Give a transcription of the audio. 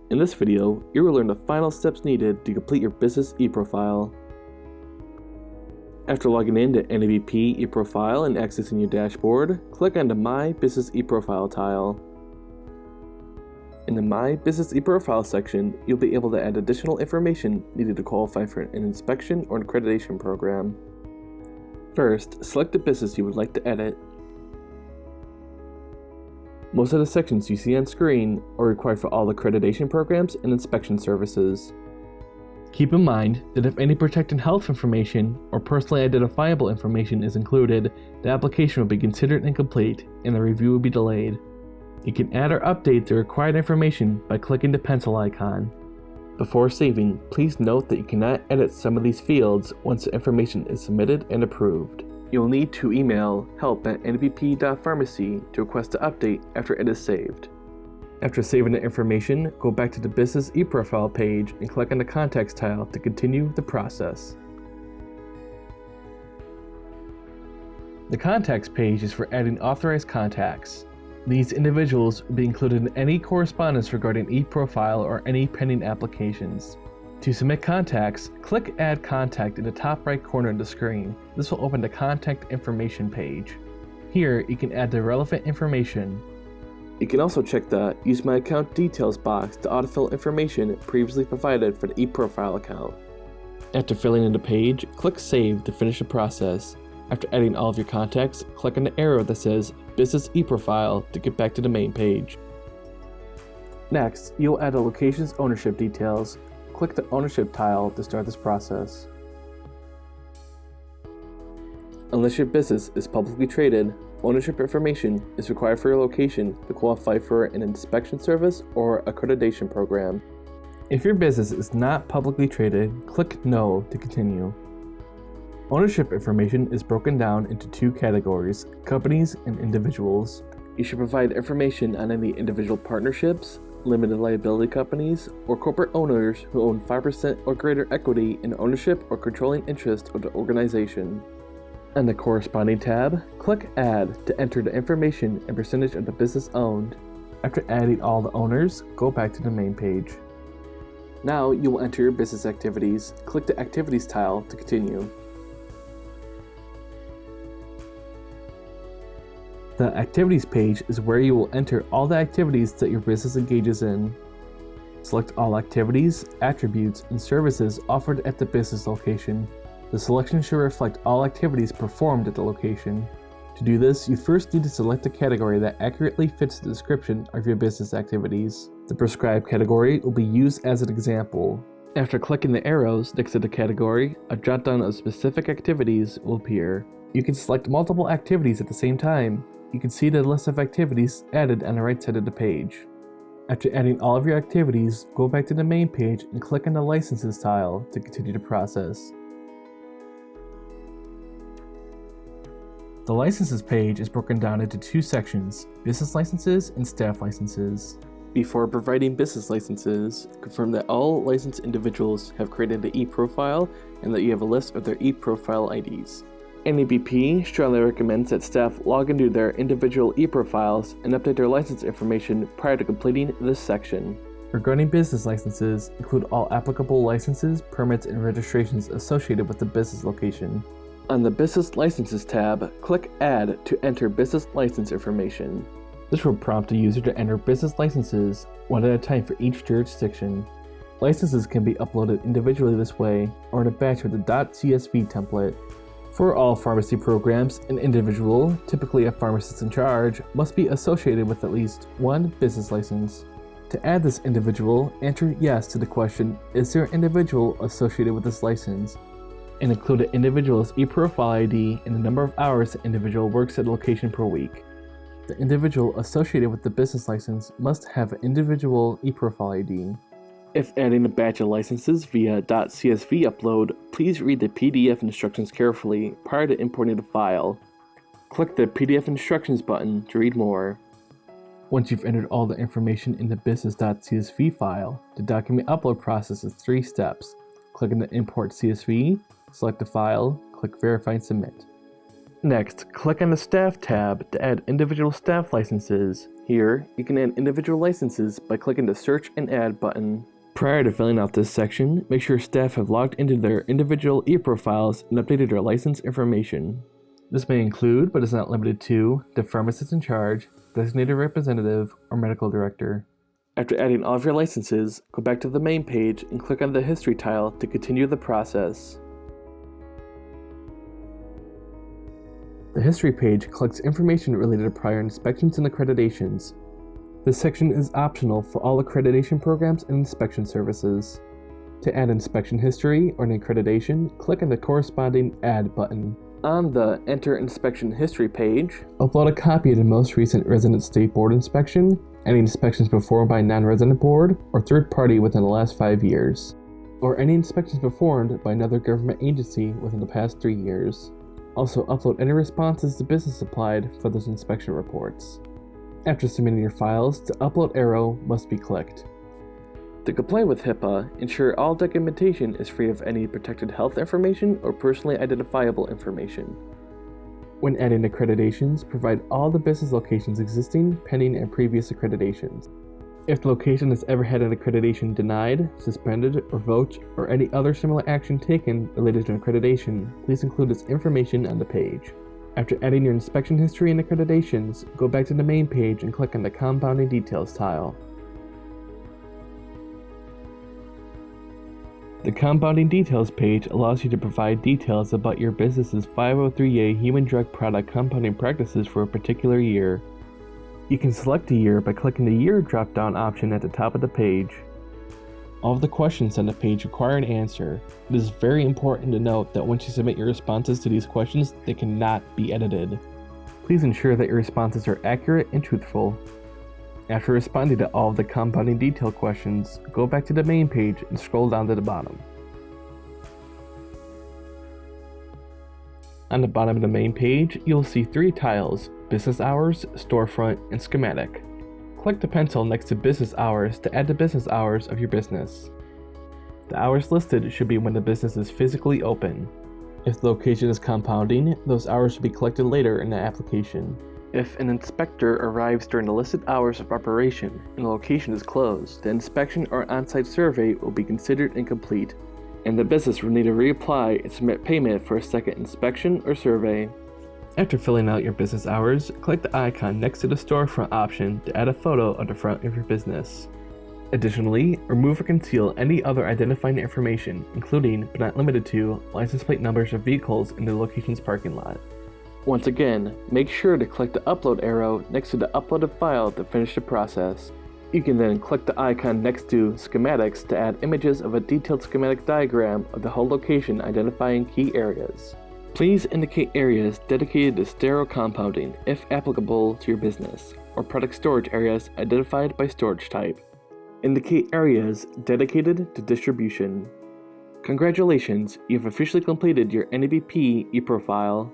In this video, you will learn the final steps needed to complete your business e-profile. After logging in to NABP e-profile and accessing your dashboard, click on the My Business e-profile tile. In the My Business e-profile section, you'll be able to add additional information needed to qualify for an inspection or an accreditation program. First, select the business you would like to edit. Most of the sections you see on screen are required for all accreditation programs and inspection services. Keep in mind that if any protected health information or personally identifiable information is included, the application will be considered incomplete and the review will be delayed. You can add or update the required information by clicking the pencil icon. Before saving, please note that you cannot edit some of these fields once the information is submitted and approved. You'll need to email help@nabp.pharmacy to request an update after it is saved. After saving the information, go back to the Business e-profile page and click on the Contacts tile to continue the process. The Contacts page is for adding authorized contacts. These individuals will be included in any correspondence regarding e-profile or any pending applications. To submit contacts, click Add Contact in the top right corner of the screen. This will open the Contact Information page. Here, you can add the relevant information. You can also check the Use My Account Details box to autofill information previously provided for the e-profile account. After filling in the page, click Save to finish the process. After adding all of your contacts, click on the arrow that says Business e-profile to get back to the main page. Next, you'll add the location's ownership details. Click the Ownership tile to start this process. Unless your business is publicly traded, ownership information is required for your location to qualify for an inspection service or accreditation program. If your business is not publicly traded, click No to continue. Ownership information is broken down into two categories, companies and individuals. You should provide information on any individual partnerships, limited liability companies, or corporate owners who own 5% or greater equity in ownership or controlling interest of the organization. On the corresponding tab, click Add to enter the information and percentage of the business owned. After adding all the owners, go back to the main page. Now you will enter your business activities. Click the Activities tile to continue. The Activities page is where you will enter all the activities that your business engages in. Select all activities, attributes, and services offered at the business location. The selection should reflect all activities performed at the location. To do this, you first need to select a category that accurately fits the description of your business activities. The prescribed category will be used as an example. After clicking the arrows next to the category, a drop-down of specific activities will appear. You can select multiple activities at the same time. You can see the list of activities added on the right side of the page. After adding all of your activities, go back to the main page and click on the Licenses tile to continue the process. The Licenses page is broken down into two sections, Business Licenses and Staff Licenses. Before providing business licenses, confirm that all licensed individuals have created the e-profile and that you have a list of their e-profile IDs. NABP strongly recommends that staff log into their individual e-profiles and update their license information prior to completing this section. Regarding business licenses, include all applicable licenses, permits, and registrations associated with the business location. On the Business Licenses tab, click Add to enter business license information. This will prompt the user to enter business licenses one at a time for each jurisdiction. Licenses can be uploaded individually this way or in a batch with a .csv template. For all pharmacy programs, an individual, typically a pharmacist in charge, must be associated with at least one business license. To add this individual, answer yes to the question, is there an individual associated with this license? And include the individual's e-profile ID and the number of hours the individual works at a location per week. The individual associated with the business license must have an individual e-profile ID. If adding a batch of licenses via .csv upload, please read the PDF instructions carefully prior to importing the file. Click the PDF instructions button to read more. Once you've entered all the information in the business.csv file, the document upload process is 3 steps. Click on the Import CSV, select the file, click Verify and Submit. Next, click on the Staff tab to add individual staff licenses. Here, you can add individual licenses by clicking the Search and Add button. Prior to filling out this section, make sure staff have logged into their individual e-profiles and updated their license information. This may include, but is not limited to, the pharmacist in charge, designated representative, or medical director. After adding all of your licenses, go back to the main page and click on the History tile to continue the process. The History page collects information related to prior inspections and accreditations. This section is optional for all accreditation programs and inspection services. To add inspection history or an accreditation, click on the corresponding Add button. On the Enter Inspection History page, upload a copy of the most recent Resident State Board inspection, any inspections performed by a non-resident board or third party within the last 5 years, or any inspections performed by another government agency within the past 3 years. Also, upload any responses the business supplied for those inspection reports. After submitting your files, the Upload arrow must be clicked. To comply with HIPAA, ensure all documentation is free of any protected health information or personally identifiable information. When adding accreditations, provide all the business locations existing, pending, and previous accreditations. If the location has ever had an accreditation denied, suspended, revoked, or any other similar action taken related to an accreditation, please include this information on the page. After adding your inspection history and accreditations, go back to the main page and click on the Compounding Details tile. The Compounding Details page allows you to provide details about your business's 503A human drug product compounding practices for a particular year. You can select a year by clicking the Year drop-down option at the top of the page. All of the questions on the page require an answer. It is very important to note that once you submit your responses to these questions, they cannot be edited. Please ensure that your responses are accurate and truthful. After responding to all of the compounding detail questions, go back to the main page and scroll down to the bottom. On the bottom of the main page, you'll see 3 tiles: Business Hours, Storefront, and Schematic. Click the pencil next to Business Hours to add the business hours of your business. The hours listed should be when the business is physically open. If the location is compounding, those hours should be collected later in the application. If an inspector arrives during the listed hours of operation and the location is closed, the inspection or on-site survey will be considered incomplete, and the business will need to reapply and submit payment for a second inspection or survey. After filling out your business hours, click the icon next to the Storefront option to add a photo of the front of your business. Additionally, remove or conceal any other identifying information, including, but not limited to, license plate numbers of vehicles in the location's parking lot. Once again, make sure to click the Upload arrow next to the uploaded file to finish the process. You can then click the icon next to Schematics to add images of a detailed schematic diagram of the whole location identifying key areas. Please indicate areas dedicated to sterile compounding if applicable to your business, or product storage areas identified by storage type. Indicate areas dedicated to distribution. Congratulations, you have officially completed your NABP e-profile.